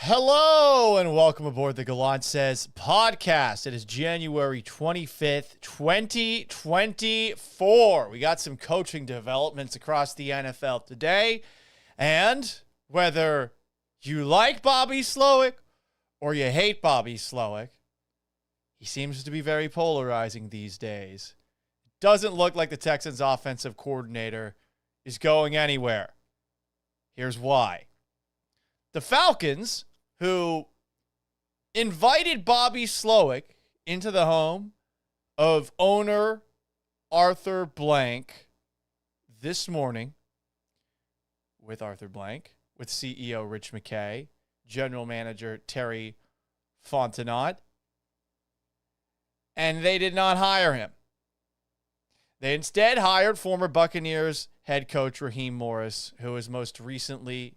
Hello and welcome aboard the Gallant Says podcast. It is January 25th, 2024. We got some coaching developments across the NFL today. And whether you like Bobby Slowik or you hate Bobby Slowik, he seems to be very polarizing these days. Doesn't look like the Texans offensive coordinator is going anywhere. Here's why. The Falcons, who invited Bobby Slowik into the home of owner Arthur Blank this morning with Arthur Blank, with CEO Rich McKay, general manager Terry Fontenot, and they did not hire him. They instead hired former Buccaneers head coach Raheem Morris, who was most recently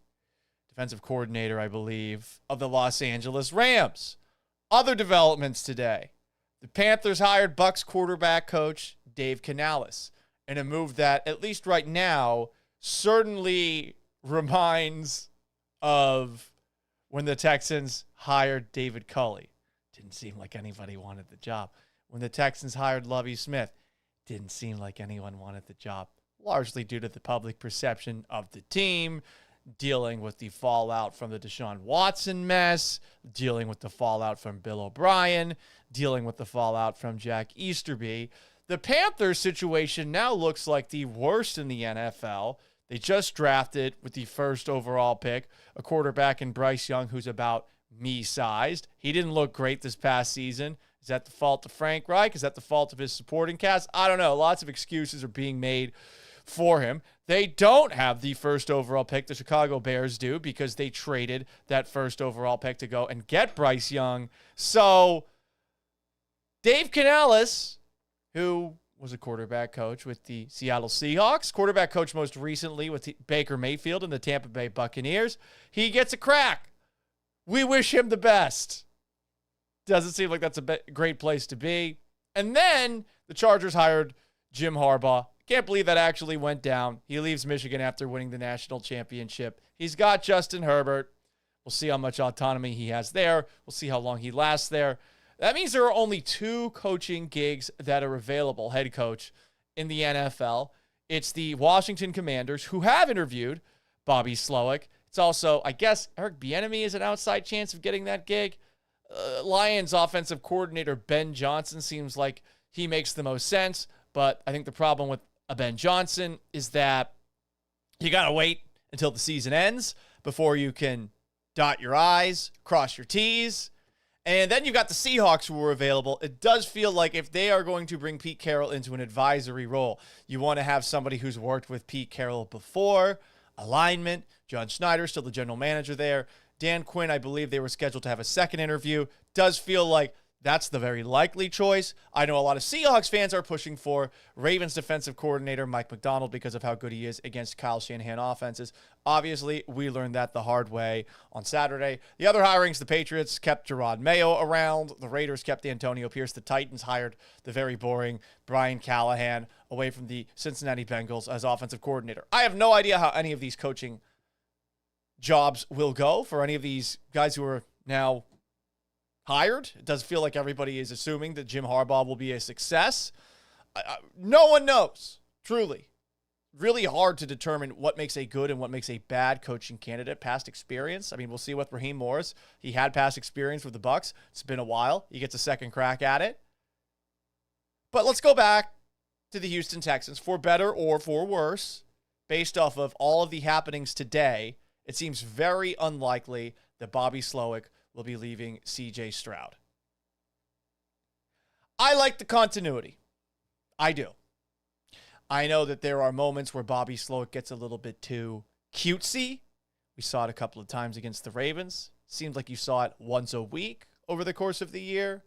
defensive coordinator, I believe, of the Los Angeles Rams. Other developments today. The Panthers hired Bucs quarterback coach Dave Canales in a move that, at least right now, certainly reminds of when the Texans hired David Culley. Didn't seem like anybody wanted the job. When the Texans hired Lovie Smith, didn't seem like anyone wanted the job, largely due to the public perception of the team, dealing with the fallout from the Deshaun Watson mess, dealing with the fallout from Bill O'Brien, dealing with the fallout from Jack Easterby. The Panthers situation now looks like the worst in the NFL. They just drafted, with the first overall pick, a quarterback in Bryce Young who's about me-sized. He didn't look great this past season. Is that the fault of Frank Reich? Is that the fault of his supporting cast? I don't know. Lots of excuses are being made for him. They don't have the first overall pick. The Chicago Bears do, because they traded that first overall pick to go and get Bryce Young. So Dave Canales, who was a quarterback coach with the Seattle Seahawks, quarterback coach most recently with Baker Mayfield and the Tampa Bay Buccaneers, he gets a crack. We wish him the best. Doesn't seem like that's a great place to be. And then the Chargers hired Jim Harbaugh. Can't believe that actually went down. He leaves Michigan after winning the national championship. He's got Justin Herbert. We'll see how much autonomy he has there. We'll see how long he lasts there. That means there are only two coaching gigs that are available, head coach, in the NFL. It's the Washington Commanders, who have interviewed Bobby Slowik. It's also, I guess, Eric Bieniemy is an outside chance of getting that gig. Lions offensive coordinator Ben Johnson seems like he makes the most sense, but I think the problem with Ben Johnson is that you got to wait until the season ends before you can dot your I's, cross your T's. And then you've got the Seahawks who are available. It does feel like if they are going to bring Pete Carroll into an advisory role, you want to have somebody who's worked with Pete Carroll before. Alignment. John Schneider, still the general manager there. Dan Quinn, I believe they were scheduled to have a second interview. Does feel like that's the very likely choice. I know a lot of Seahawks fans are pushing for Ravens defensive coordinator Mike Macdonald because of how good he is against Kyle Shanahan offenses. Obviously, we learned that the hard way on Saturday. The other hirings, the Patriots kept Gerard Mayo around. The Raiders kept Antonio Pierce. The Titans hired the very boring Brian Callahan away from the Cincinnati Bengals as offensive coordinator. I have no idea how any of these coaching jobs will go for any of these guys who are now hired. It does feel like everybody is assuming that Jim Harbaugh will be a success. No one knows, truly. Really hard to determine what makes a good and what makes a bad coaching candidate. Past experience. I mean, we'll see with Raheem Morris. He had past experience with the Bucs. It's been a while. He gets a second crack at it. But let's go back to the Houston Texans. For better or for worse, based off of all of the happenings today, it seems very unlikely that Bobby Slowik will be leaving C.J. Stroud. I like the continuity. I do. I know that there are moments where Bobby Slowik gets a little bit too cutesy. We saw it a couple of times against the Ravens. Seems like you saw it once a week over the course of the year.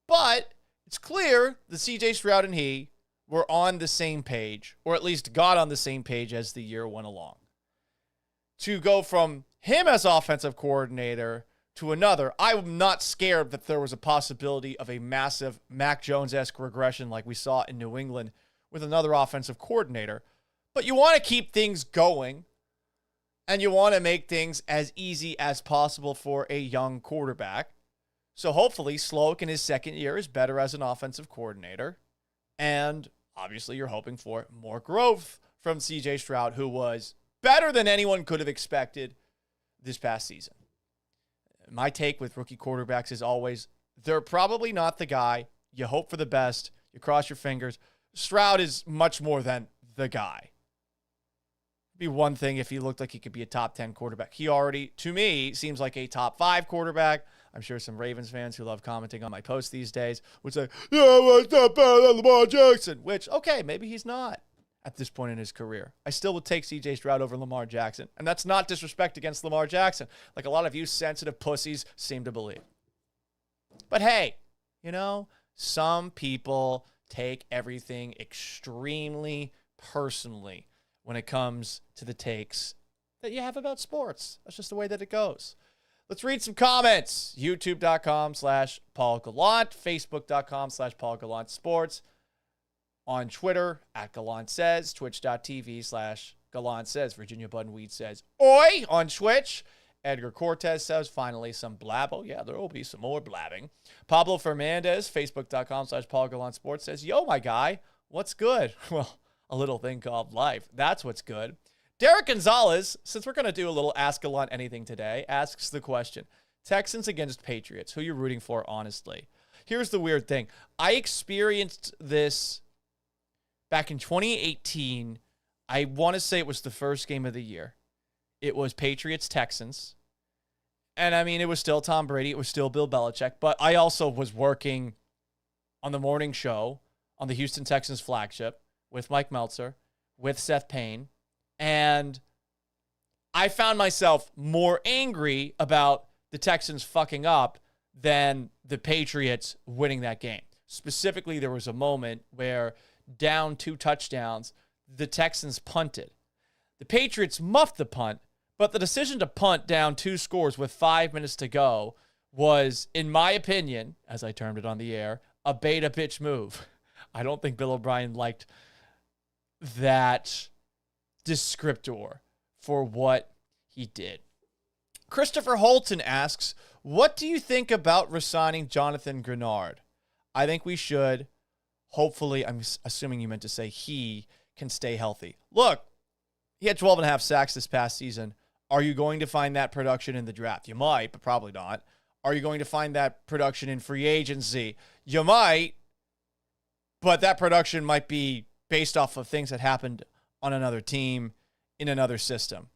But it's clear that C.J. Stroud and he were on the same page, or at least got on the same page as the year went along. To go from him as offensive coordinator to another, I'm not scared that there was a possibility of a massive Mac Jones-esque regression like we saw in New England with another offensive coordinator. But you want to keep things going. And you want to make things as easy as possible for a young quarterback. So hopefully Slowik in his second year is better as an offensive coordinator. And obviously you're hoping for more growth from CJ Stroud, who was better than anyone could have expected this past season. My take with rookie quarterbacks is always, they're probably not the guy. You hope for the best. You cross your fingers. Stroud is much more than the guy. It'd be one thing if he looked like he could be a top 10 quarterback. He already, to me, seems like a top 5 quarterback. I'm sure some Ravens fans who love commenting on my posts these days would say, yeah, well, it's not better than Lamar Jackson. Which, okay, maybe he's not at this point in his career. I still would take CJ Stroud over Lamar Jackson. And that's not disrespect against Lamar Jackson, like a lot of you sensitive pussies seem to believe. But hey, you know, some people take everything extremely personally when it comes to the takes that you have about sports. That's just the way that it goes. Let's read some comments. YouTube.com/Paul Gallant, Facebook.com/Paul Gallant Sports, on Twitter @Gallant Says, Twitch.tv/Gallant Says. Virginia Buttonweed says, oi, on Twitch. Edgar Cortez says, finally some blab. Oh, yeah, there will be some more blabbing. Pablo Fernandez, Facebook.com/Paul Gallant Sports says, yo, my guy, what's good? Well, a little thing called life. That's what's good. Derek Gonzalez, since we're going to do a little Ask Gallant Anything today, asks the question, Texans against Patriots, who are you rooting for, honestly? Here's the weird thing. I experienced this back in 2018. I want to say it was the first game of the year. It was Patriots-Texans. And, I mean, it was still Tom Brady. It was still Bill Belichick. But I also was working on the morning show on the Houston Texans flagship with Mike Meltzer, with Seth Payne. And I found myself more angry about the Texans fucking up than the Patriots winning that game. Specifically, there was a moment where down 2 touchdowns, the Texans punted. The Patriots muffed the punt, but the decision to punt down 2 scores with 5 minutes to go was, in my opinion, as I termed it on the air, a beta bitch move. I don't think Bill O'Brien liked that descriptor for what he did. Christopher Holton asks, what do you think about resigning Jonathan Grenard? I think we should. Hopefully, I'm assuming you meant to say he can stay healthy. Look, he had 12.5 sacks this past season. Are you going to find that production in the draft? You might, but probably not. Are you going to find that production in free agency? You might, but that production might be based off of things that happened on another team in another system.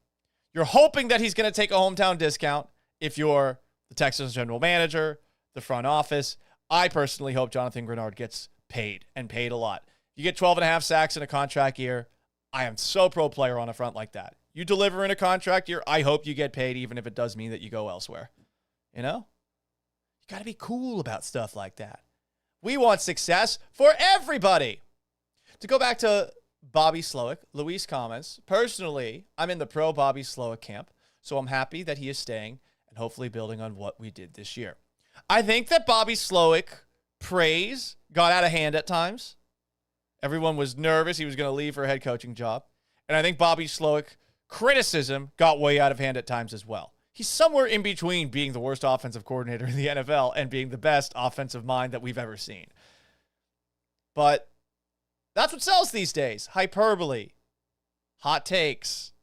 You're hoping that he's going to take a hometown discount if you're the Texans general manager, the front office. I personally hope Jonathan Grenard gets paid, and paid a lot. You get 12.5 sacks in a contract year. I am so pro player on a front like that. You deliver in a contract year, I hope you get paid, even if it does mean that you go elsewhere. You know? You got to be cool about stuff like that. We want success for everybody. To go back to Bobby Slowik, Luis comments, personally, I'm in the pro Bobby Slowik camp, so I'm happy that he is staying and hopefully building on what we did this year. I think that Bobby Slowik praise got out of hand at times. Everyone was nervous he was going to leave for a head coaching job. And I think Bobby Slowik criticism got way out of hand at times as well. He's somewhere in between being the worst offensive coordinator in the NFL and being the best offensive mind that we've ever seen. But that's what sells these days. Hyperbole. Hot takes.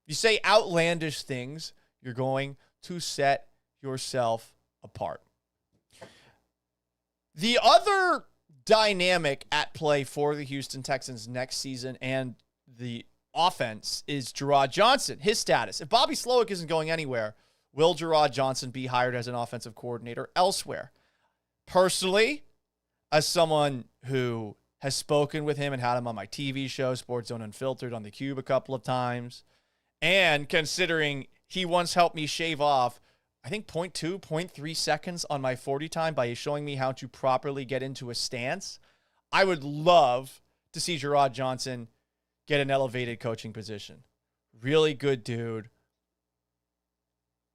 You say outlandish things, you're going to set yourself apart. The other dynamic at play for the Houston Texans next season and the offense is Gerard Johnson, his status. If Bobby Slowik isn't going anywhere, will Gerard Johnson be hired as an offensive coordinator elsewhere? Personally, as someone who has spoken with him and had him on my TV show, Sports Zone Unfiltered, on the Cube a couple of times, and considering he once helped me shave off, I think 0.2, 0.3 seconds on my 40 time by showing me how to properly get into a stance, I would love to see Gerard Johnson get an elevated coaching position. Really good dude.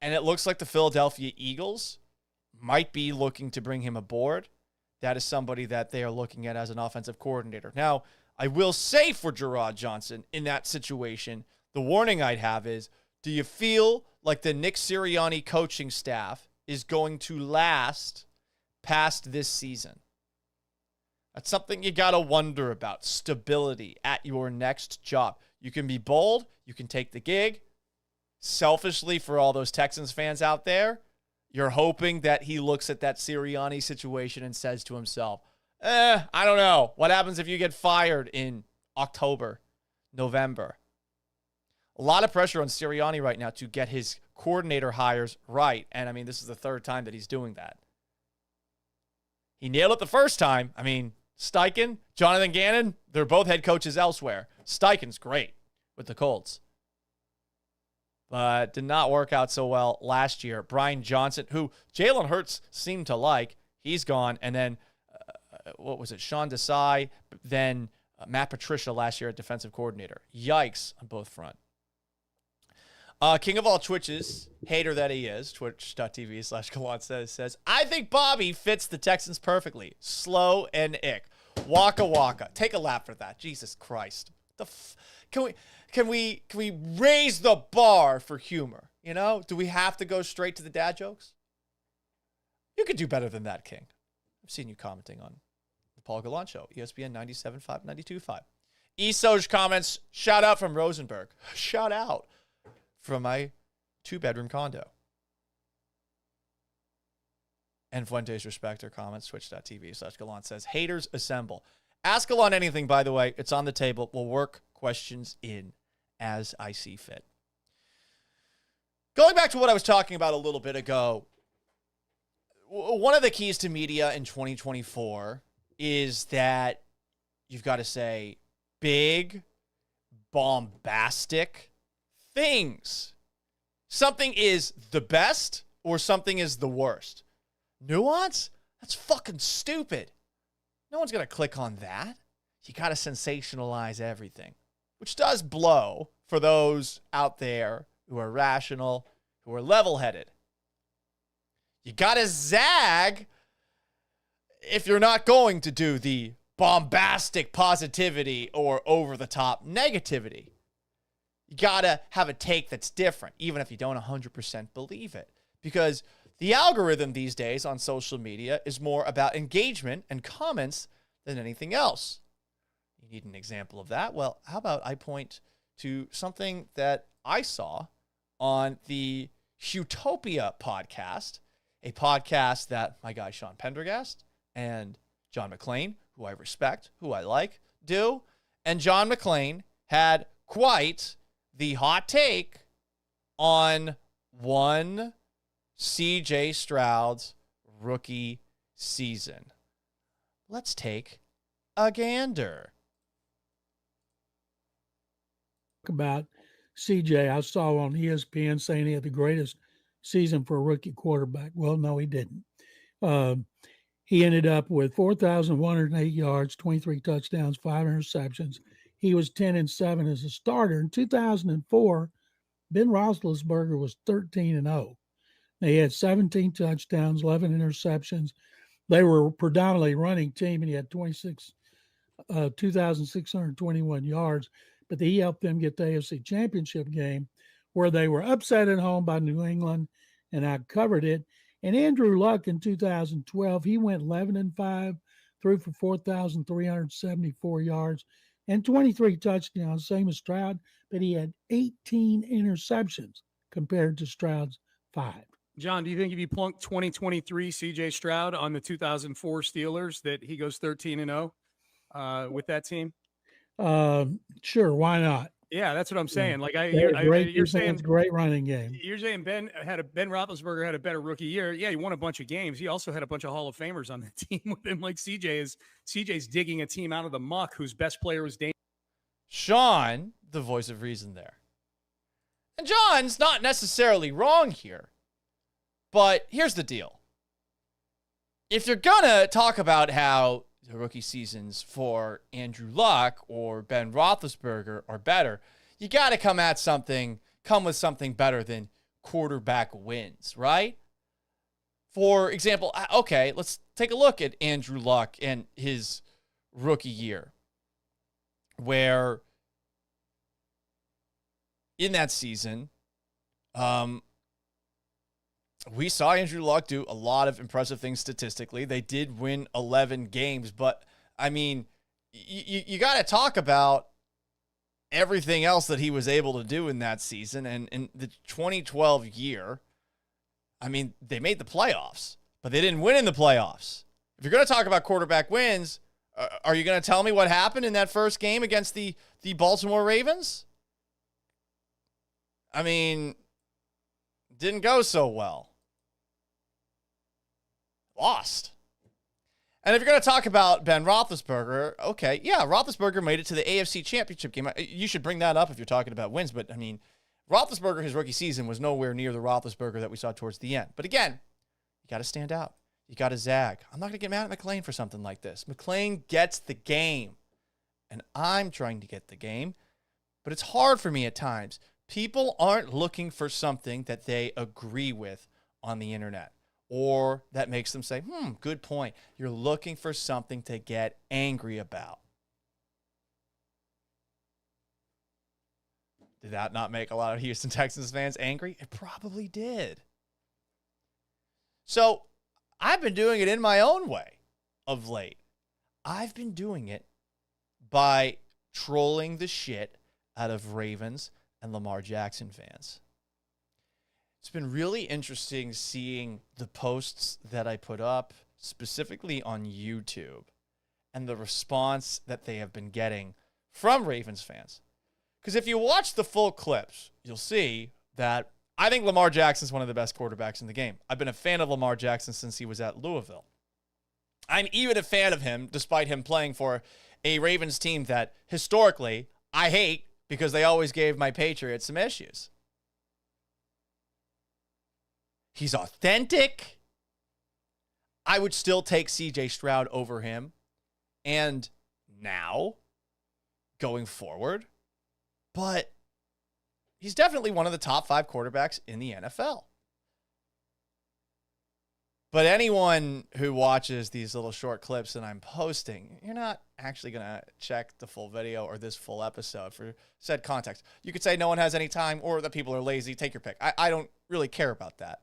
And it looks like the Philadelphia Eagles might be looking to bring him aboard. That is somebody that they are looking at as an offensive coordinator. Now, I will say for Gerard Johnson in that situation, the warning I'd have is, do you feel like the Nick Sirianni coaching staff is going to last past this season? That's something you got to wonder about. Stability at your next job. You can be bold. You can take the gig. Selfishly, for all those Texans fans out there, you're hoping that he looks at that Sirianni situation and says to himself, I don't know. What happens if you get fired in October, November? A lot of pressure on Sirianni right now to get his coordinator hires right. And, I mean, this is the third time that he's doing that. He nailed it the first time. I mean, Steichen, Jonathan Gannon, they're both head coaches elsewhere. Steichen's great with the Colts. But did not work out so well last year. Brian Johnson, who Jalen Hurts seemed to like, he's gone. And then, what was it, Sean Desai, then Matt Patricia last year at defensive coordinator. Yikes on both front. King of all Twitches, hater that he is, twitch.tv/Gallant says, I think Bobby fits the Texans perfectly. Slow and ick. Waka waka. Take a lap for that. Jesus Christ. Can we raise the bar for humor? You know, do we have to go straight to the dad jokes? You could do better than that, King. I've seen you commenting on the Paul Gallant Show, ESPN 97.5, 92.5. Esoj comments, shout out from Rosenberg. Shout out from my 2-bedroom condo. And Fuentes Respecter comments, twitch.tv/Gallant says, haters assemble. Ask Gallant anything, by the way. It's on the table. We'll work questions in as I see fit. Going back to what I was talking about a little bit ago, one of the keys to media in 2024 is that you've got to say big, bombastic things. Something is the best or something is the worst. Nuance? That's fucking stupid. No one's going to click on that. You got to sensationalize everything, which does blow for those out there who are rational, who are level-headed. You got to zag if you're not going to do the bombastic positivity or over-the-top negativity. You got to have a take that's different, even if you don't 100% believe it. Because the algorithm these days on social media is more about engagement and comments than anything else. You need an example of that? Well, how about I point to something that I saw on the Utopia podcast, a podcast that my guy Sean Pendergast and John McClain, who I respect, who I like, do. And John McClain had quite the hot take on one C.J. Stroud's rookie season. Let's take a gander. About CJ, I saw on ESPN saying he had the greatest season for a rookie quarterback. Well, no, he didn't. He ended up with 4,108 yards, 23 touchdowns, 5 interceptions. He was 10-7 as a starter. In 2004, Ben Roethlisberger was 13-0. They had 17 touchdowns, 11 interceptions. They were a predominantly running team, and he had 2,621 yards. But he helped them get the AFC Championship game, where they were upset at home by New England, and I covered it. And Andrew Luck in 2012, he went 11-5, threw for 4,374 yards and 23 touchdowns, same as Stroud, but he had 18 interceptions compared to Stroud's 5. John, do you think if you plunk 2023 C.J. Stroud on the 2004 Steelers that he goes 13-0 with that team? Sure, why not? Yeah, that's what I'm saying. Like you're saying great running game. You're saying Ben Roethlisberger had a better rookie year. Yeah, he won a bunch of games. He also had a bunch of Hall of Famers on the team with him. Like CJ's digging a team out of the muck whose best player was Dane. Sean, the voice of reason there. And John's not necessarily wrong here. But here's the deal. If you're gonna talk about how the rookie seasons for Andrew Luck or Ben Roethlisberger are better, you got to come with something better than quarterback wins, right? For example, okay, let's take a look at Andrew Luck and his rookie year. where in that season, we saw Andrew Luck do a lot of impressive things statistically. They did win 11 games, but I mean, you got to talk about everything else that he was able to do in that season. And in the 2012 year, I mean, they made the playoffs, but they didn't win in the playoffs. If you're going to talk about quarterback wins, are you going to tell me what happened in that first game against the Baltimore Ravens? I mean, didn't go so well. Lost. And if you're going to talk about Ben Roethlisberger, okay, yeah, Roethlisberger made it to the AFC Championship game. You should bring that up if you're talking about wins. But, I mean, Roethlisberger, his rookie season, was nowhere near the Roethlisberger that we saw towards the end. But, again, you got to stand out. You got to zag. I'm not going to get mad at McClain for something like this. McClain gets the game. And I'm trying to get the game. But it's hard for me at times. People aren't looking for something that they agree with on the internet, or that makes them say, good point. You're looking for something to get angry about. Did that not make a lot of Houston Texans fans angry? It probably did. So I've been doing it in my own way of late. I've been doing it by trolling the shit out of Ravens and Lamar Jackson fans. It's been really interesting seeing the posts that I put up, specifically on YouTube, and the response that they have been getting from Ravens fans. Because if you watch the full clips, you'll see that I think Lamar Jackson's one of the best quarterbacks in the game. I've been a fan of Lamar Jackson since he was at Louisville. I'm even a fan of him, despite him playing for a Ravens team that historically I hate because they always gave my Patriots some issues. He's authentic. I would still take CJ Stroud over him. And now, going forward, but he's definitely one of the top 5 quarterbacks in the NFL. But anyone who watches these little short clips that I'm posting, you're not actually going to check the full video or this full episode for said context. You could say no one has any time or that people are lazy. Take your pick. I don't really care about that.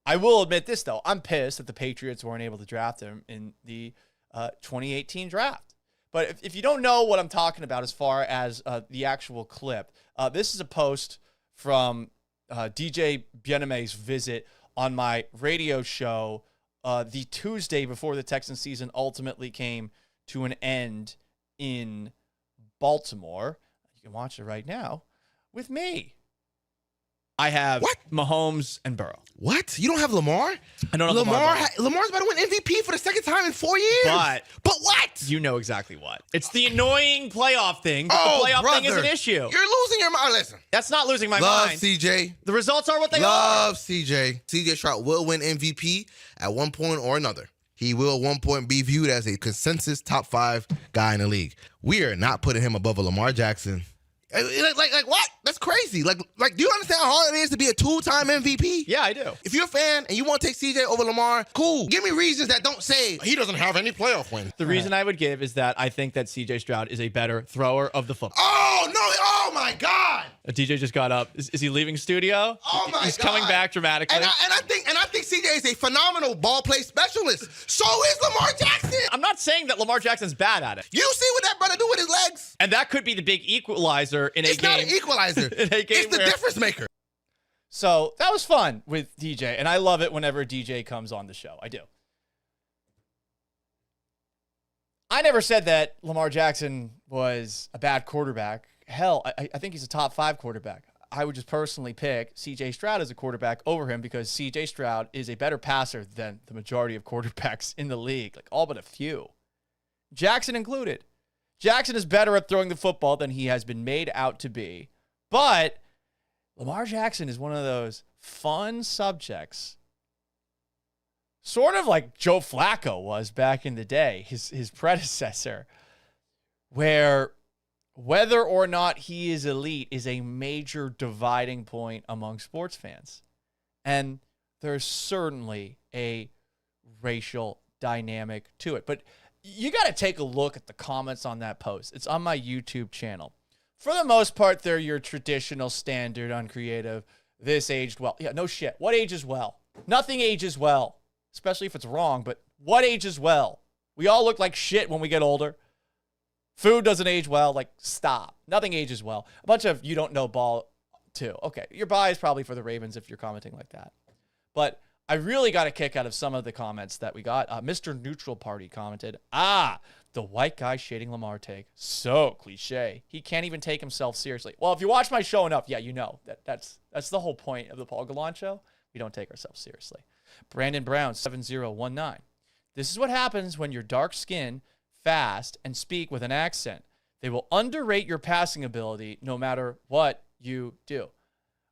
I will admit this, though. I'm pissed that the Patriots weren't able to draft him in the 2018 draft. But if you don't know what I'm talking about as far as the actual clip, this is a post from DJ Bieneme's visit on my radio show the Tuesday before the Texans season ultimately came to an end in Baltimore. You can watch it right now with me. I have Mahomes and Burrow. What? You don't have Lamar? I don't have Lamar. Lamar's about to win MVP for the second time in 4 years. But what? You know exactly what. It's the annoying playoff thing. But the playoff thing is an issue. You're losing your mind. Listen. That's not losing my Love mind. CJ. The results are what they are. Love CJ. CJ Stroud will win MVP at one point or another. He will at one point be viewed as a consensus top 5 guy in the league. We are not putting him above a Lamar Jackson. Like what? That's crazy. Like, do you understand how hard it is to be a 2-time MVP? Yeah, I do. If you're a fan and you want to take CJ over Lamar, cool. Give me reasons that don't say he doesn't have any playoff wins. The reason I would give is that I think that CJ Stroud is a better thrower of the football. Oh, no. Oh, my God. DJ just got up. Is he leaving studio? Oh, my God. He's coming back dramatically. And I think CJ is a phenomenal ball play specialist. So is Lamar Jackson. I'm not saying that Lamar Jackson's bad at it. You see what that brother do with his legs? And that could be the big equalizer in a game. It's not an equalizer. It's the difference maker. So that was fun with DJ, and I love it whenever DJ comes on the show. I do. I never said that Lamar Jackson was a bad quarterback. Hell, I think he's a top 5 quarterback. I would just personally pick CJ Stroud as a quarterback over him because CJ Stroud is a better passer than the majority of quarterbacks in the league, like all but a few. Jackson included. Jackson is better at throwing the football than he has been made out to be. But Lamar Jackson is one of those fun subjects, sort of like Joe Flacco was back in the day, his predecessor, where whether or not he is elite is a major dividing point among sports fans. And there's certainly a racial dynamic to it. But you got to take a look at the comments on that post. It's on my YouTube channel. For the most part, they're your traditional standard uncreative. This aged well. Yeah, no shit. What ages well? Nothing ages well, especially if it's wrong, but what ages well? We all look like shit when we get older. Food doesn't age well. Like, stop. Nothing ages well. A bunch of you don't know ball, too. Okay, your bias probably for the Ravens if you're commenting like that. But I really got a kick out of some of the comments that we got. Mr. Neutral Party commented, the white guy shading Lamar take. So cliche. He can't even take himself seriously. Well, if you watch my show enough, yeah, you know. That's the whole point of the Paul Gallant show. We don't take ourselves seriously. Brandon Brown, 7019. This is what happens when you're dark skinned, fast, and speak with an accent. They will underrate your passing ability no matter what you do.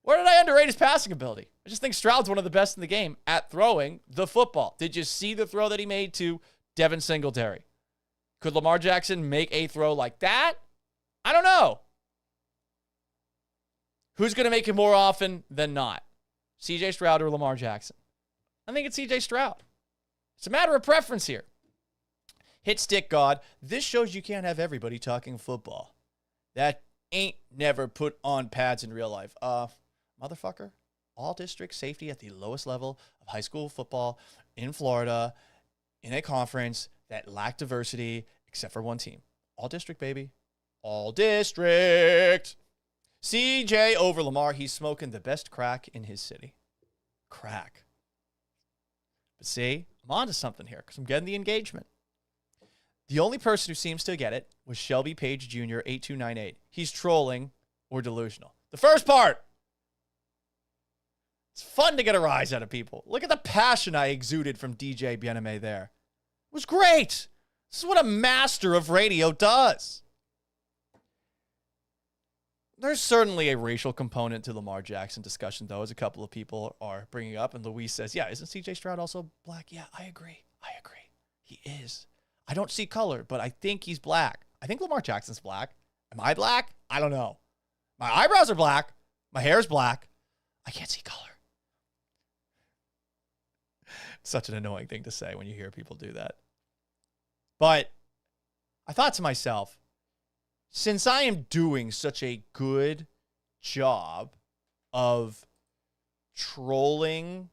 Where did I underrate his passing ability? I just think Stroud's one of the best in the game at throwing the football. Did you see the throw that he made to Devin Singletary? Could Lamar Jackson make a throw like that? I don't know. Who's going to make it more often than not? CJ Stroud or Lamar Jackson? I think it's CJ Stroud. It's a matter of preference here. Hit Stick God. This shows you can't have everybody talking football. That ain't never put on pads in real life. Motherfucker. All district safety at the lowest level of high school football in Florida in a conference that lacked diversity except for one team. All district, baby. All district. CJ over Lamar. He's smoking the best crack in his city. Crack. But see, I'm on to something here because I'm getting the engagement. The only person who seems to get it was Shelby Page Jr., 8298. He's trolling or delusional. The first part. It's fun to get a rise out of people. Look at the passion I exuded from DJ Bien-Aimé there. It was great. This is what a master of radio does. There's certainly a racial component to Lamar Jackson discussion, though, as a couple of people are bringing up. And Luis says, yeah, isn't CJ Stroud also black? Yeah, I agree. He is. I don't see color, but I think he's black. I think Lamar Jackson's black. Am I black? I don't know. My eyebrows are black. My hair is black. I can't see color. Such an annoying thing to say when you hear people do that. But I thought to myself, since I am doing such a good job of trolling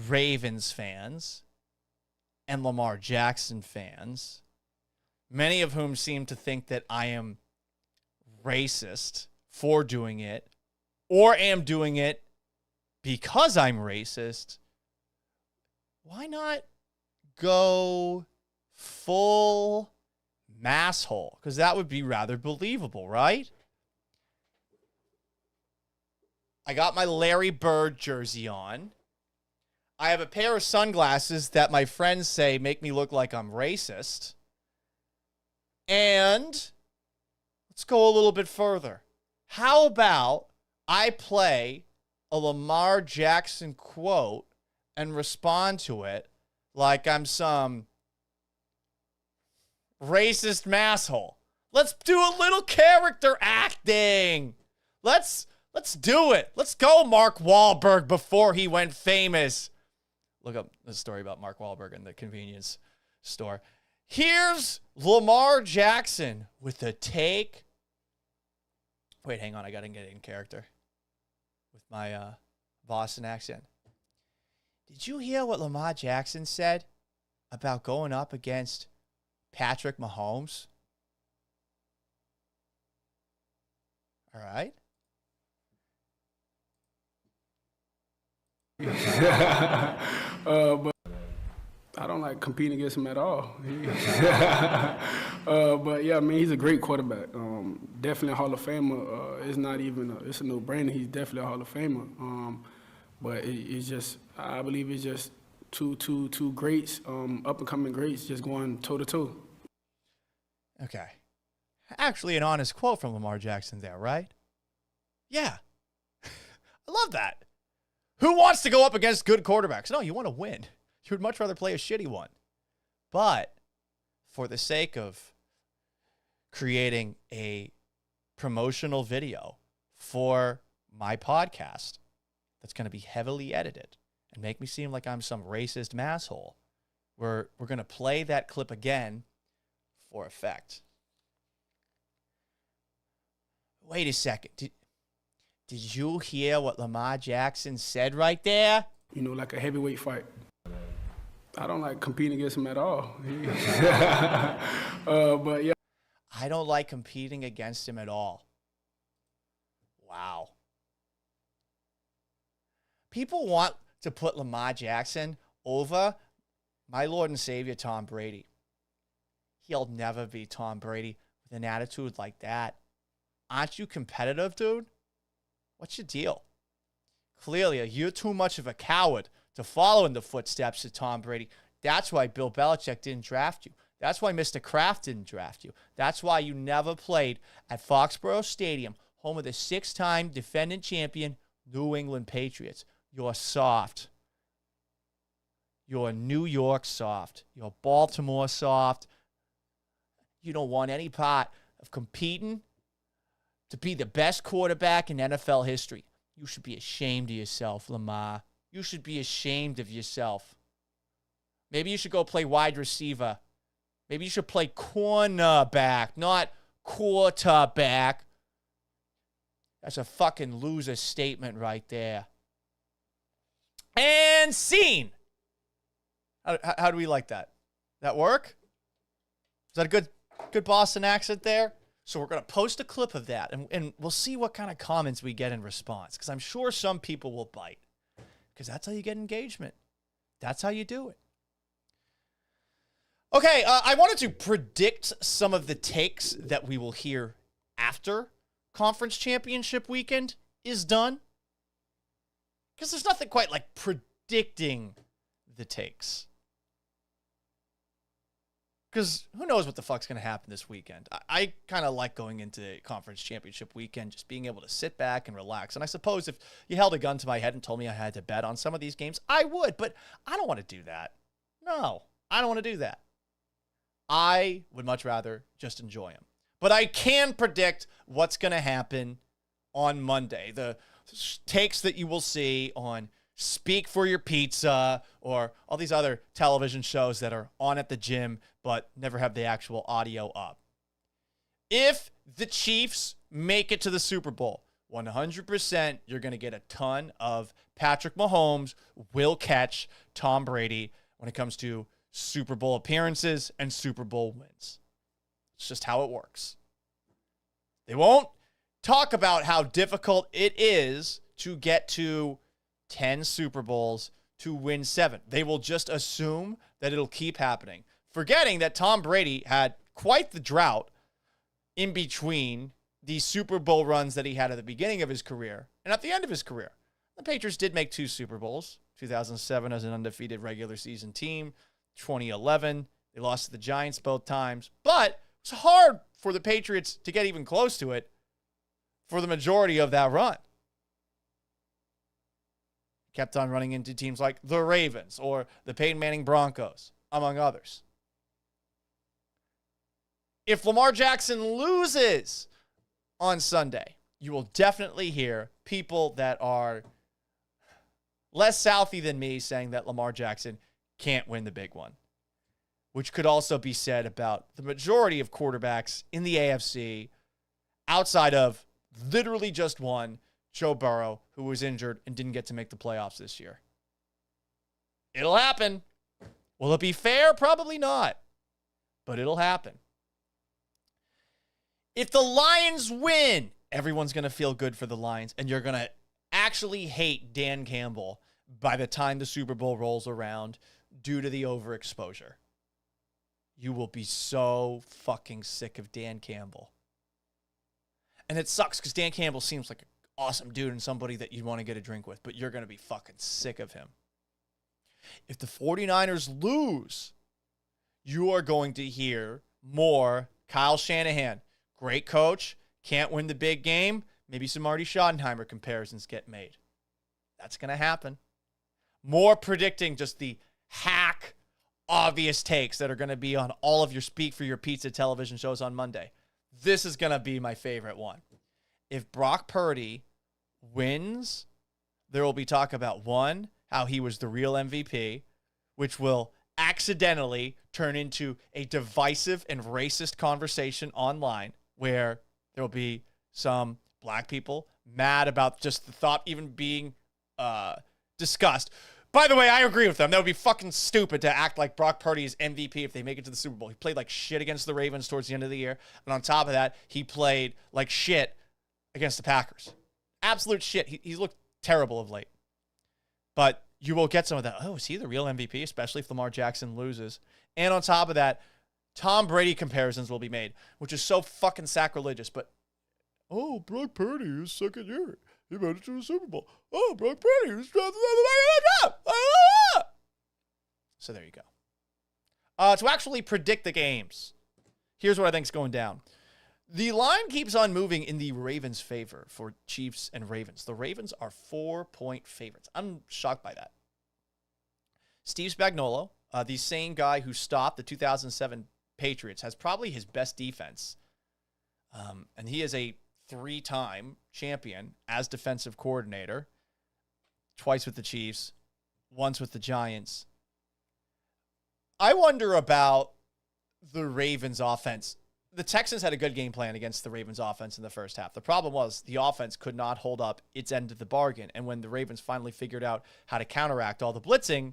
Ravens fans and Lamar Jackson fans, many of whom seem to think that I am racist for doing it or am doing it because I'm racist, why not go full masshole? Because that would be rather believable, right? I got my Larry Bird jersey on. I have a pair of sunglasses that my friends say make me look like I'm racist. And let's go a little bit further. How about I play a Lamar Jackson quote and respond to it like I'm some racist masshole? Let's do a little character acting. Let's do it. Let's go Mark Wahlberg before he went famous. Look up the story about Mark Wahlberg in the convenience store. Here's Lamar Jackson with the take. Wait, hang on. I got to get in character with my Boston accent. Did you hear what Lamar Jackson said about going up against Patrick Mahomes? All right. But I don't like competing against him at all. But yeah, I mean, he's a great quarterback. Definitely a Hall of Famer. It's not even it's a no-brainer. He's definitely a Hall of Famer. But it's just, I believe it's just two greats, up-and-coming greats, just going toe-to-toe. Okay. Actually, an honest quote from Lamar Jackson there, right? Yeah. I love that. Who wants to go up against good quarterbacks? No, you want to win. You would much rather play a shitty one. But for the sake of creating a promotional video for my podcast that's going to be heavily edited and make me seem like I'm some racist masshole, We're going to play that clip again for effect. Wait a second. Did you hear what Lamar Jackson said right there? You know, like a heavyweight fight. I don't like competing against him at all. But yeah. I don't like competing against him at all. Wow. People want to put Lamar Jackson over my Lord and Savior, Tom Brady. He'll never be Tom Brady with an attitude like that. Aren't you competitive, dude? What's your deal? Clearly, you're too much of a coward to follow in the footsteps of Tom Brady. That's why Bill Belichick didn't draft you. That's why Mr. Kraft didn't draft you. That's why you never played at Foxborough Stadium, home of the 6-time defending champion New England Patriots. You're soft. You're New York soft. You're Baltimore soft. You don't want any part of competing to be the best quarterback in NFL history. You should be ashamed of yourself, Lamar. You should be ashamed of yourself. Maybe you should go play wide receiver. Maybe you should play cornerback, not quarterback. That's a fucking loser statement right there. And scene. How do we like that? That work? Is that a good Boston accent there? So we're going to post a clip of that, and we'll see what kind of comments we get in response, because I'm sure some people will bite, because that's how you get engagement. That's how you do it. Okay, I wanted to predict some of the takes that we will hear after conference championship weekend is done, because there's nothing quite like predicting the takes. Because who knows what the fuck's going to happen this weekend. I kind of like going into conference championship weekend, just being able to sit back and relax. And I suppose if you held a gun to my head and told me I had to bet on some of these games, I would. But I don't want to do that. No, I don't want to do that. I would much rather just enjoy them. But I can predict what's going to happen on Monday. The takes that you will see on Speak for Your Pizza or all these other television shows that are on at the gym but never have the actual audio up. If the Chiefs make it to the Super Bowl, 100% you're going to get a ton of Patrick Mahomes will catch Tom Brady when it comes to Super Bowl appearances and Super Bowl wins. It's just how it works. They won't talk about how difficult it is to get to 10 Super Bowls to win 7. They will just assume that it'll keep happening, forgetting that Tom Brady had quite the drought in between the Super Bowl runs that he had at the beginning of his career and at the end of his career. The Patriots did make 2 Super Bowls, 2007 as an undefeated regular season team, 2011. They lost to the Giants both times, but it's hard for the Patriots to get even close to it for the majority of that run. Kept on running into teams like the Ravens or the Peyton Manning Broncos, among others. If Lamar Jackson loses on Sunday, you will definitely hear people that are less Southie than me saying that Lamar Jackson can't win the big one, which could also be said about the majority of quarterbacks in the AFC outside of literally just one, Joe Burrow, who was injured and didn't get to make the playoffs this year. It'll happen. Will it be fair? Probably not. But it'll happen. If the Lions win, everyone's going to feel good for the Lions, and you're going to actually hate Dan Campbell by the time the Super Bowl rolls around due to the overexposure. You will be so fucking sick of Dan Campbell. And it sucks because Dan Campbell seems like an awesome dude and somebody that you want to get a drink with, but you're going to be fucking sick of him. If the 49ers lose, you are going to hear more Kyle Shanahan. Great coach, can't win the big game. Maybe some Marty Schottenheimer comparisons get made. That's going to happen. More predicting just the hack, obvious takes that are going to be on all of your Speak for Your Pizza television shows on Monday. This is going to be my favorite one. If Brock Purdy wins, there will be talk about, one, how he was the real MVP, which will accidentally turn into a divisive and racist conversation online where there will be some black people mad about just the thought even being discussed. By the way, I agree with them. That would be fucking stupid to act like Brock Purdy is MVP if they make it to the Super Bowl. He played like shit against the Ravens towards the end of the year. And on top of that, he played like shit against the Packers. Absolute shit. He's looked terrible of late. But you will get some of that. Oh, is he the real MVP? Especially if Lamar Jackson loses. And on top of that, Tom Brady comparisons will be made, which is so fucking sacrilegious. But, oh, Brock Purdy, his second year. He made it to the Super Bowl. Oh, Brock Purdy, he's drafted the So there you go. To actually predict the games, here's what I think is going down. The line keeps on moving in the Ravens' favor for Chiefs and Ravens. The Ravens are 4-point favorites. I'm shocked by that. Steve Spagnuolo, the same guy who stopped the 2007 Patriots, has probably his best defense. And he is a 3-time champion as defensive coordinator. Twice with the Chiefs, once with the Giants. I wonder about the Ravens offense. The Texans had a good game plan against the Ravens offense in the first half. The problem was the offense could not hold up its end of the bargain. And when the Ravens finally figured out how to counteract all the blitzing,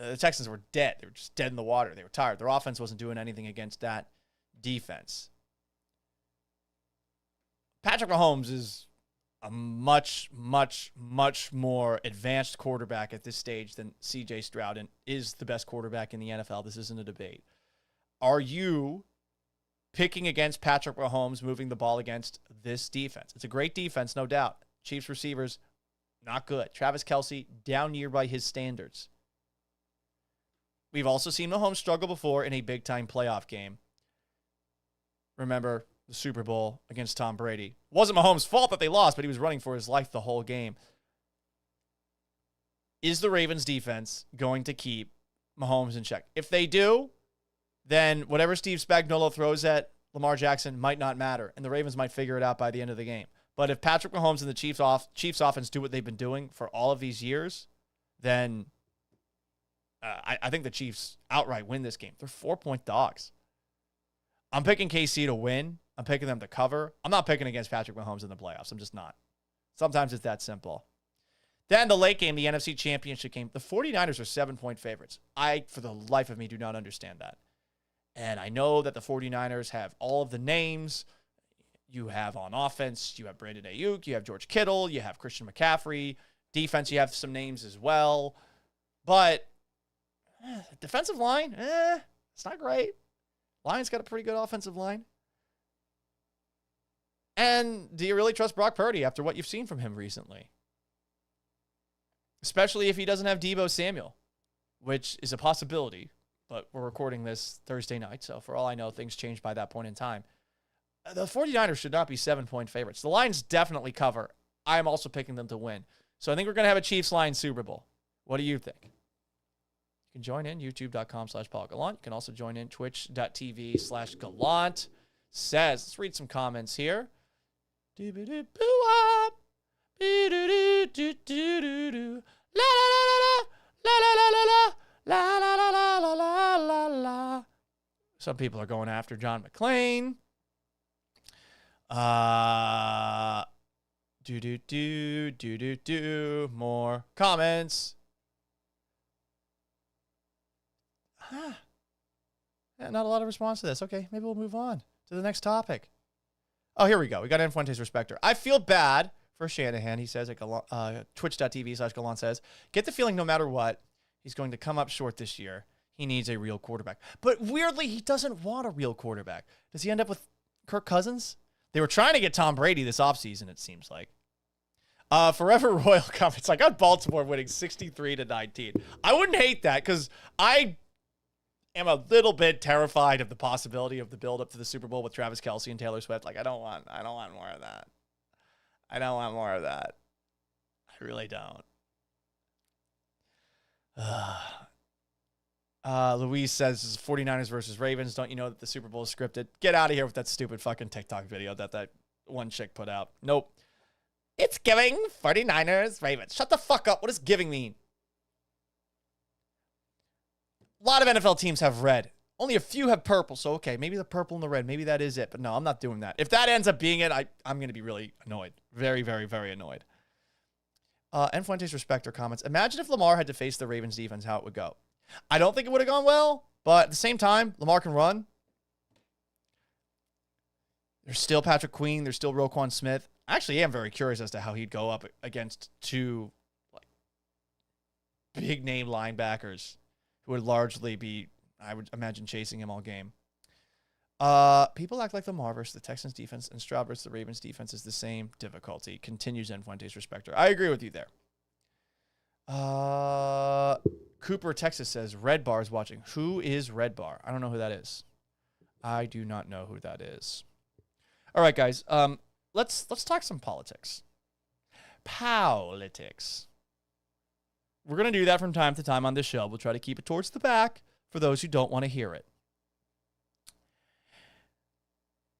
the Texans were dead. They were just dead in the water. They were tired. Their offense wasn't doing anything against that defense. Patrick Mahomes is a much, much, much more advanced quarterback at this stage than CJ Stroud and is the best quarterback in the NFL. This isn't a debate. Are you picking against Patrick Mahomes moving the ball against this defense? It's a great defense, no doubt. Chiefs receivers, not good. Travis Kelce, down near by his standards. We've also seen Mahomes struggle before in a big-time playoff game. Remember the Super Bowl against Tom Brady. It wasn't Mahomes' fault that they lost, but he was running for his life the whole game. Is the Ravens defense going to keep Mahomes in check? If they do, then whatever Steve Spagnuolo throws at Lamar Jackson might not matter, and the Ravens might figure it out by the end of the game. But if Patrick Mahomes and the Chiefs offense do what they've been doing for all of these years, then I think the Chiefs outright win this game. They're 4-point dogs. I'm picking KC to win. I'm picking them to cover. I'm not picking against Patrick Mahomes in the playoffs. I'm just not. Sometimes it's that simple. Then the late game, the NFC Championship game, the 49ers are 7-point favorites. I, for the life of me, do not understand that. And I know that the 49ers have all of the names. You have on offense, you have Brandon Ayuk, you have George Kittle, you have Christian McCaffrey. Defense, you have some names as well. But defensive line, it's not great. Lions got a pretty good offensive line. And do you really trust Brock Purdy after what you've seen from him recently? Especially if he doesn't have Deebo Samuel, which is a possibility. But we're recording this Thursday night, so for all I know, things change by that point in time. The 49ers should not be 7-point favorites. The Lions definitely cover. I am also picking them to win. So I think we're going to have a Chiefs-Lions Super Bowl. What do you think? You can join in, youtube.com/PaulGallant. You can also join in, twitch.tv/Gallant. Says, let's read some comments here. Doo-ba-doo-boo-wop. Be-doo-doo-doo-doo-doo-doo. La-la-la-la-la. La la la la la la la la. Some people are going after John McClain. More comments. Yeah, not a lot of response to this. Okay, maybe we'll move on to the next topic. Oh, here we go. We got Infuentes Respecter. I feel bad for Shanahan, he says at twitch.tv/Gallant says. Get the feeling no matter what, he's going to come up short this year. He needs a real quarterback. But weirdly, he doesn't want a real quarterback. Does he end up with Kirk Cousins? They were trying to get Tom Brady this offseason, it seems like. Forever Royal comments. I got Baltimore winning 63-19. I wouldn't hate that because I am a little bit terrified of the possibility of the build-up to the Super Bowl with Travis Kelce and Taylor Swift. Like, I don't want more of that. I don't want more of that. I really don't. Louise says, this is 49ers versus Ravens. Don't you know that the Super Bowl is scripted? Get out of here with that stupid fucking TikTok video that one chick put out. Nope. It's giving 49ers Ravens. Shut the fuck up. What does giving mean? A lot of NFL teams have red. Only a few have purple. So, okay, maybe the purple and the red, maybe that is it. But no, I'm not doing that. If that ends up being it, I'm going to be really annoyed. Very, very, very annoyed. And Fuentes Respector comments, imagine if Lamar had to face the Ravens defense, how it would go. I don't think it would have gone well, but at the same time, Lamar can run. There's still Patrick Queen. There's still Roquan Smith. I actually am very curious as to how he'd go up against two big-name linebackers who would largely be, I would imagine, chasing him all game. People act like Lamar versus the Texans defense and Stroud versus the Ravens defense is the same difficulty. Continues N. Fuentes Respector. I agree with you there. Cooper, Texas says, Red Bar is watching. Who is Red Bar? I don't know who that is. I do not know who that is. All right, guys. Let's talk some politics. Politics. We're going to do that from time to time on this show. We'll try to keep it towards the back for those who don't want to hear it.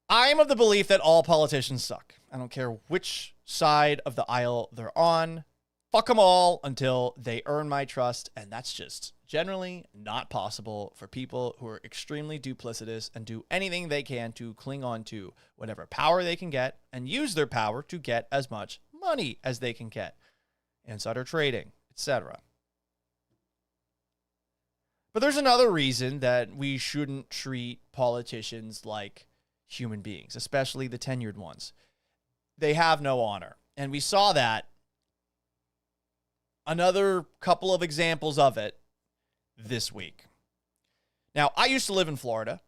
I am of the belief that all politicians suck. I don't care which side of the aisle they're on. Fuck them all until they earn my trust, and that's just generally not possible for people who are extremely duplicitous and do anything they can to cling on to whatever power they can get and use their power to get as much money as they can get. Insider trading, etc. But there's another reason that we shouldn't treat politicians like human beings, especially the tenured ones. They have no honor. And we saw that. Another couple of examples of it this week. Now, I used to live in Florida,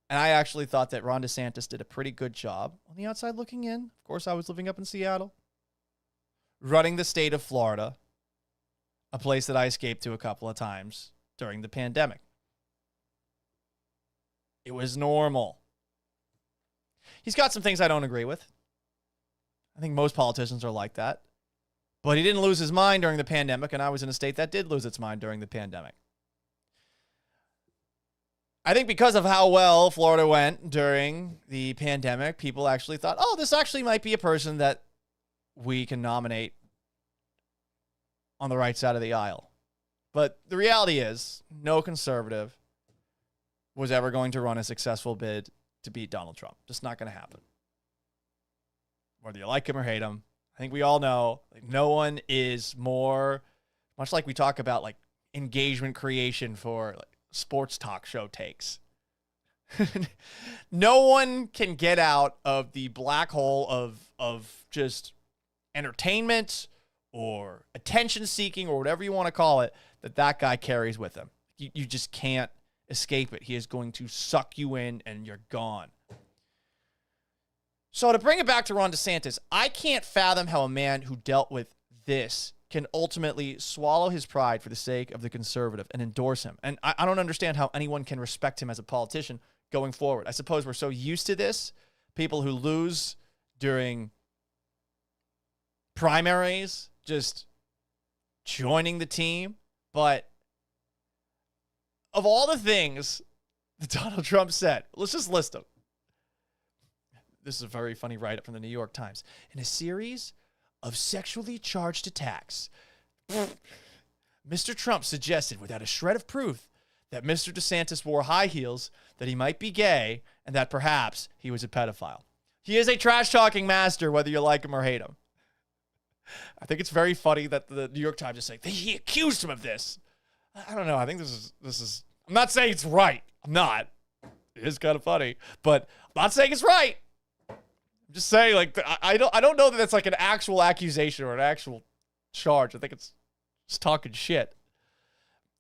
and I actually thought that Ron DeSantis did a pretty good job on the outside looking in. Of course, I was living up in Seattle, running the state of Florida, a place that I escaped to a couple of times during the pandemic. It was normal. He's got some things I don't agree with. I think most politicians are like that. But he didn't lose his mind during the pandemic, and I was in a state that did lose its mind during the pandemic. I think because of how well Florida went during the pandemic, people actually thought, oh, this actually might be a person that we can nominate on the right side of the aisle. But the reality is, no conservative was ever going to run a successful bid to beat Donald Trump. Just not going to happen. Whether you like him or hate him, I think we all know, like, no one is more, much like we talk about, like, engagement creation for, like, sports talk show takes. No one can get out of the black hole of just entertainment or attention seeking or whatever you want to call it that guy carries with him. You just can't escape it. He is going to suck you in and you're gone. So to bring it back to Ron DeSantis, I can't fathom how a man who dealt with this can ultimately swallow his pride for the sake of the conservative and endorse him. And I don't understand how anyone can respect him as a politician going forward. I suppose we're so used to this. People who lose during primaries just joining the team. But of all the things that Donald Trump said, let's just list them. This is a very funny write-up from the New York Times. In a series of sexually charged attacks, Mr. Trump suggested, without a shred of proof, that Mr. DeSantis wore high heels, that he might be gay, and that perhaps he was a pedophile. He is a trash-talking master, whether you like him or hate him. I think it's very funny that the New York Times is saying, he accused him of this. I don't know. I think this is. I'm not saying it's right. I'm not. It is kind of funny, but I'm not saying it's right. I'm just saying, like, I don't know that that's like an actual accusation or an actual charge. I think it's just talking shit.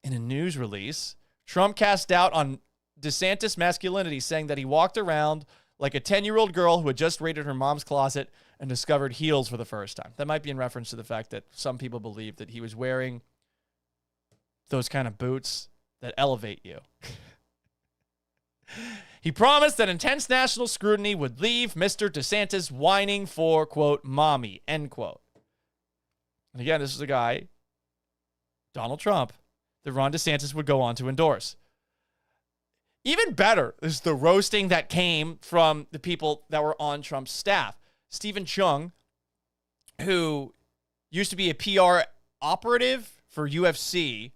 In a news release, Trump cast doubt on DeSantis' masculinity, saying that he walked around like a 10-year-old girl who had just raided her mom's closet and discovered heels for the first time. That might be in reference to the fact that some people believe that he was wearing those kind of boots that elevate you. He promised that intense national scrutiny would leave Mr. DeSantis whining for, quote, mommy, end quote. And again, this is a guy, Donald Trump, that Ron DeSantis would go on to endorse. Even better is the roasting that came from the people that were on Trump's staff. Stephen Chung, who used to be a PR operative for UFC,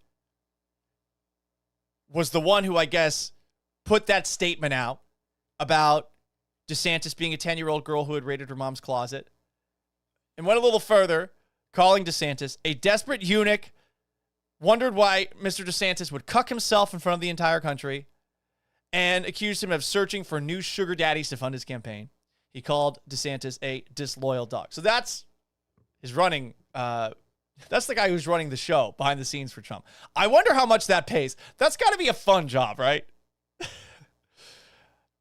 was the one who, I guess, put that statement out about DeSantis being a 10-year-old girl who had raided her mom's closet, and went a little further, calling DeSantis a desperate eunuch, wondered why Mr. DeSantis would cuck himself in front of the entire country, and accused him of searching for new sugar daddies to fund his campaign. He called DeSantis a disloyal dog. So that's his running. That's the guy who's running the show behind the scenes for Trump. I wonder how much that pays. That's got to be a fun job, right?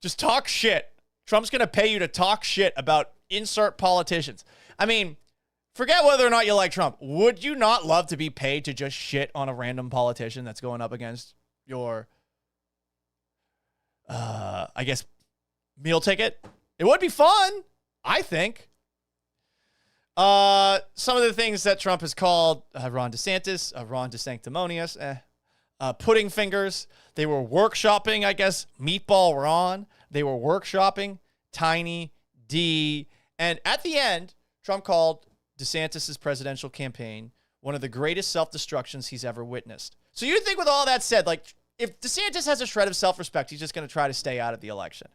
Just talk shit. Trump's going to pay you to talk shit about insert politicians. I mean, forget whether or not you like Trump. Would you not love to be paid to just shit on a random politician that's going up against your, I guess, meal ticket? It would be fun, I think. Some of the things that Trump has called Ron DeSantis, Ron DeSanctimonious, pudding fingers. They were workshopping, I guess, Meatball Ron. They were workshopping Tiny D. And at the end, Trump called DeSantis' presidential campaign one of the greatest self-destructions he's ever witnessed. So you think with all that said, like, if DeSantis has a shred of self-respect, he's just going to try to stay out of the election.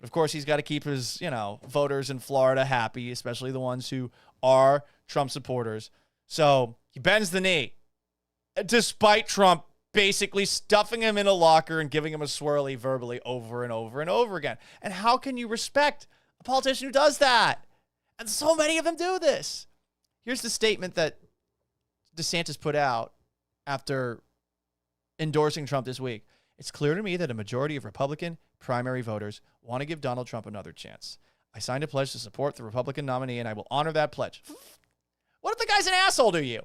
But of course, he's got to keep his, voters in Florida happy, especially the ones who are Trump supporters. So he bends the knee, despite Trump basically stuffing him in a locker and giving him a swirly verbally over and over and over again. And how can you respect a politician who does that? And so many of them do this. Here's the statement that DeSantis put out after endorsing Trump this week. It's clear to me that a majority of Republican primary voters want to give Donald Trump another chance. I signed a pledge to support the Republican nominee, and I will honor that pledge. What if the guy's an asshole to you?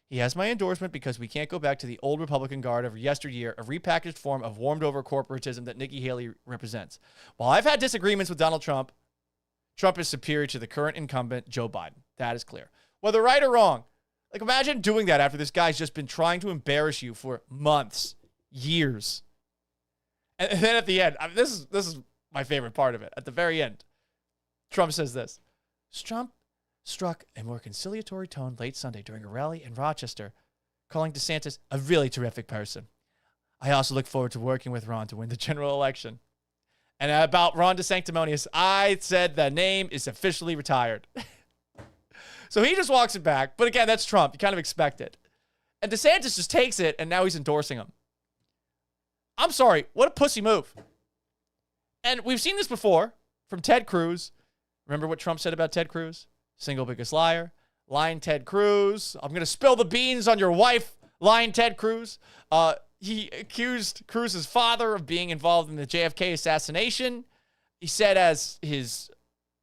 He has my endorsement because we can't go back to the old Republican Guard of yesteryear, a repackaged form of warmed-over corporatism that Nikki Haley represents. While I've had disagreements with Donald Trump, Trump is superior to the current incumbent, Joe Biden. That is clear. Whether right or wrong, like imagine doing that after this guy's just been trying to embarrass you for months, years. And then at the end, I mean, this is my favorite part of it. At the very end, Trump says this. Trump struck a more conciliatory tone late Sunday during a rally in Rochester, calling DeSantis a really terrific person. I also look forward to working with Ron to win the general election. And about Ron DeSanctimonious, I said the name is officially retired. So he just walks it back. But again, that's Trump. You kind of expect it. And DeSantis just takes it, and now he's endorsing him. I'm sorry. What a pussy move. And we've seen this before from Ted Cruz. Remember what Trump said about Ted Cruz? Single biggest liar. Lying Ted Cruz. I'm going to spill the beans on your wife, lying Ted Cruz. He accused Cruz's father of being involved in the JFK assassination. He said as his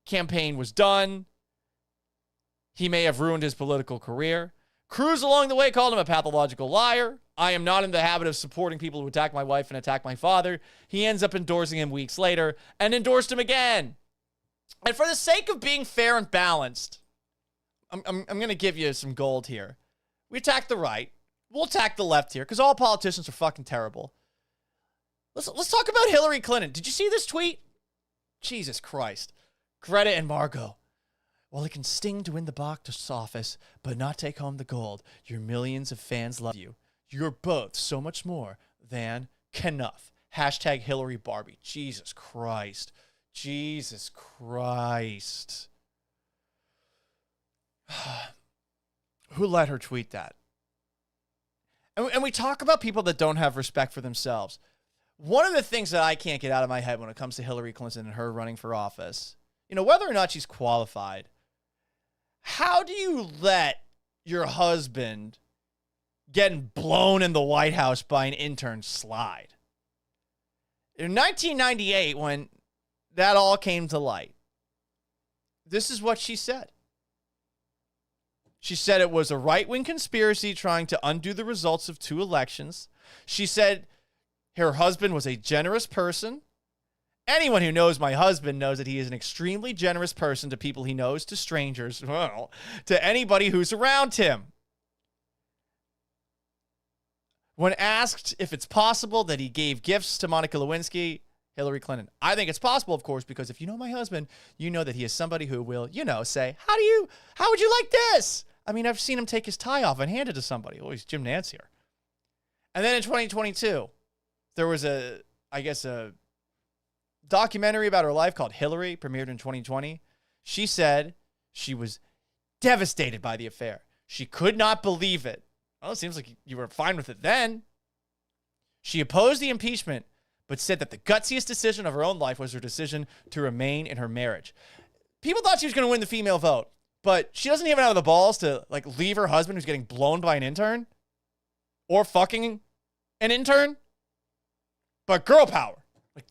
campaign was done, he may have ruined his political career. Cruz along the way called him a pathological liar. I am not in the habit of supporting people who attack my wife and attack my father. He ends up endorsing him weeks later and endorsed him again. And for the sake of being fair and balanced, I'm going to give you some gold here. We attack the right. We'll attack the left here because all politicians are fucking terrible. Let's talk about Hillary Clinton. Did you see this tweet? Jesus Christ. Greta and Margot. Well, it can sting to win the box office, but not take home the gold. Your millions of fans love you. You're both so much more than Knuff. Hashtag Hillary Barbie. Jesus Christ. Jesus Christ. Who let her tweet that? And we talk about people that don't have respect for themselves. One of the things that I can't get out of my head when it comes to Hillary Clinton and her running for office, whether or not she's qualified, how do you let your husband getting blown in the White House by an intern slide? In 1998, when that all came to light, this is what she said. She said it was a right-wing conspiracy trying to undo the results of 2 elections. She said her husband was a generous person. Anyone who knows my husband knows that he is an extremely generous person to people he knows, to strangers, well, to anybody who's around him. When asked if it's possible that he gave gifts to Monica Lewinsky, Hillary Clinton, I think it's possible, of course, because if you know my husband, you know that he is somebody who will, say, how would you like this? I mean, I've seen him take his tie off and hand it to somebody. Oh, he's Jim Nance here. And then in 2022, there was a documentary about her life called Hillary, premiered in 2020. She said she was devastated by the affair. She could not believe it. Well, it seems like you were fine with it then. She opposed the impeachment, but said that the gutsiest decision of her own life was her decision to remain in her marriage. People thought she was going to win the female vote, but she doesn't even have the balls to leave her husband who's getting blown by an intern or fucking an intern. But girl power.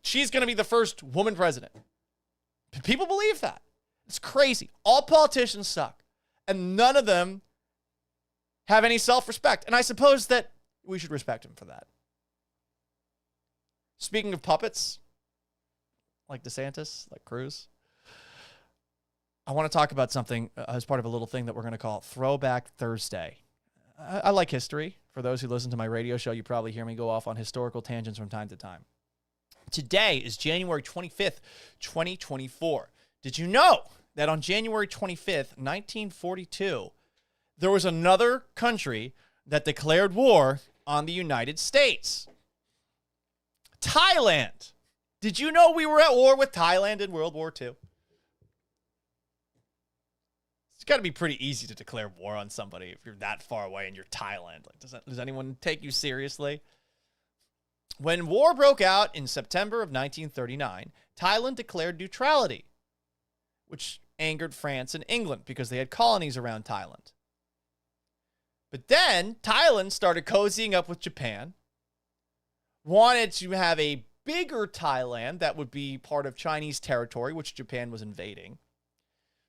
She's going to be the first woman president. People believe that. It's crazy. All politicians suck, and none of them have any self-respect. And I suppose that we should respect him for that. Speaking of puppets, like DeSantis, like Cruz, I want to talk about something as part of a little thing that we're going to call Throwback Thursday. I like history. For those who listen to my radio show, you probably hear me go off on historical tangents from time to time. Today is January 25th, 2024. Did you know that on January 25th, 1942, there was another country that declared war on the United States? Thailand. Did you know we were at war with Thailand in World War II? It's got to be pretty easy to declare war on somebody if you're that far away and you're Thailand. Does anyone take you seriously? When war broke out in September of 1939, Thailand declared neutrality, which angered France and England because they had colonies around Thailand. But then Thailand started cozying up with Japan, wanted to have a bigger Thailand that would be part of Chinese territory, which Japan was invading.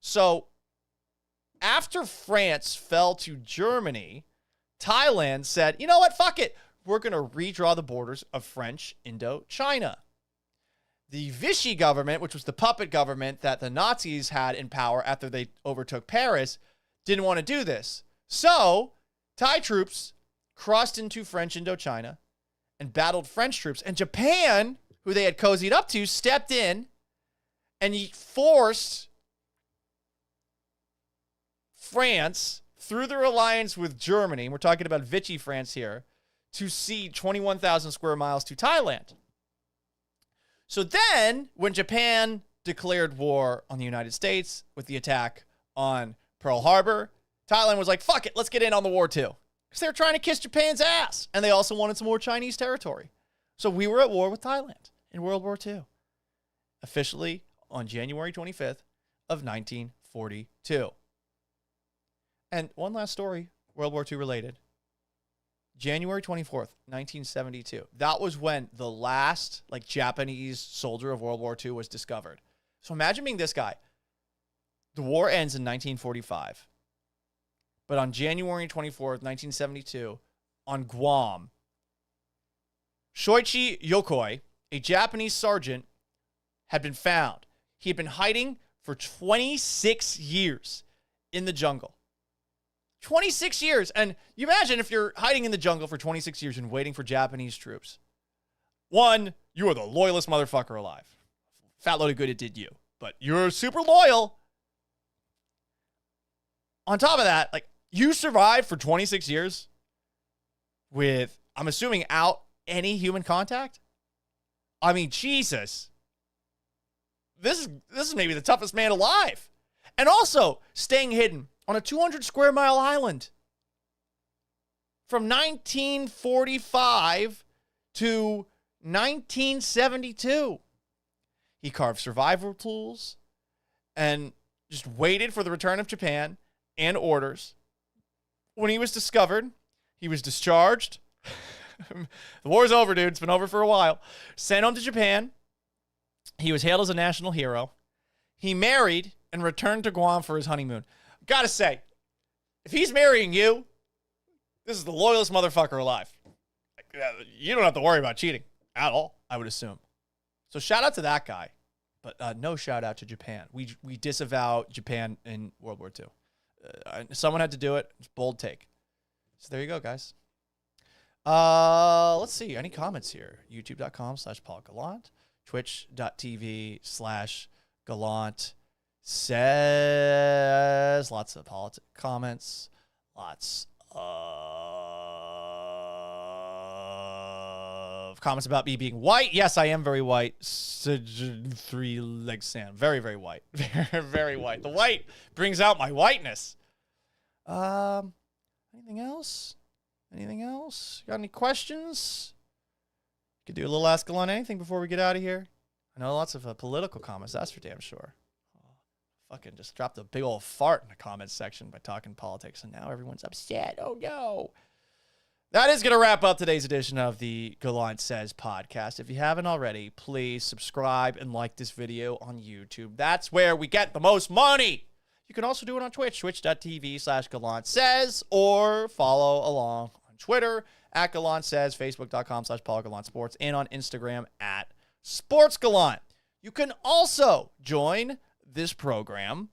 So after France fell to Germany, Thailand said, you know what, fuck it. We're going to redraw the borders of French Indochina. The Vichy government, which was the puppet government that the Nazis had in power after they overtook Paris, didn't want to do this. So Thai troops crossed into French Indochina and battled French troops. And Japan, who they had cozied up to, stepped in and forced France, through their alliance with Germany, and we're talking about Vichy France here, to cede 21,000 square miles to Thailand. So then, when Japan declared war on the United States with the attack on Pearl Harbor, Thailand was like, fuck it, let's get in on the war too. Because they were trying to kiss Japan's ass. And they also wanted some more Chinese territory. So we were at war with Thailand in World War II. Officially on January 25th of 1942. And one last story, World War II related. January 24th, 1972. That was when the last Japanese soldier of World War II was discovered. So imagine being this guy. The war ends in 1945. But on January 24th, 1972, on Guam, Shoichi Yokoi, a Japanese sergeant, had been found. He had been hiding for 26 years in the jungle. 26 years. And you imagine if you're hiding in the jungle for 26 years and waiting for Japanese troops. One, you are the loyalest motherfucker alive. Fat load of good it did you. But you're super loyal. On top of that, you survived for 26 years with, I'm assuming, out any human contact. I mean, Jesus. This is maybe the toughest man alive. And also staying hidden on a 200 square mile island from 1945 to 1972. He carved survival tools and just waited for the return of Japan and orders. When he was discovered, he was discharged. The war's over, dude. It's been over for a while. Sent home to Japan. He was hailed as a national hero. He married and returned to Guam for his honeymoon. Gotta say, if he's marrying you, this is the loyalest motherfucker alive. You don't have to worry about cheating at all, I would assume. So shout out to that guy, but no shout out to Japan. We disavow Japan in World War II. Someone had to do it. It's a bold take. So there you go, guys. Let's see. Any comments here? YouTube.com/Paul Gallant. Twitch.tv/Gallant. Says lots of politic comments, lots of comments about me being white. Yes, I am very white. 3-leg Sam. Very, very white. Very, very white. The white brings out my whiteness. Anything else? Anything else? Got any questions? Could do a little Ask Alon anything before we get out of here. I know lots of political comments. That's for damn sure. Fucking just dropped a big old fart in the comments section by talking politics, and now everyone's upset. Oh, no. That is going to wrap up today's edition of the Gallant Says podcast. If you haven't already, please subscribe and like this video on YouTube. That's where we get the most money. You can also do it on Twitch, twitch.tv/Gallant Says, or follow along on Twitter at Gallant Says, facebook.com/Paul Gallant Sports, and on Instagram at Sports Gallant. You can also join this program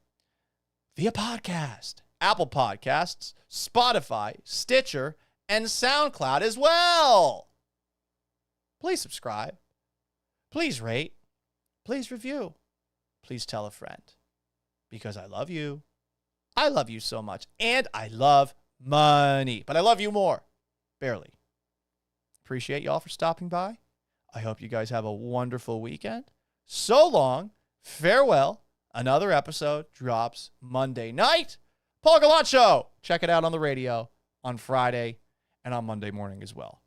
via podcast, Apple Podcasts, Spotify, Stitcher, and SoundCloud as well. Please subscribe. Please rate. Please review. Please tell a friend. Because I love you. I love you so much. And I love money. But I love you more. Barely. Appreciate y'all for stopping by. I hope you guys have a wonderful weekend. So long. Farewell. Another episode drops Monday night. Paul Gallant Show. Check it out on the radio on Friday and on Monday morning as well.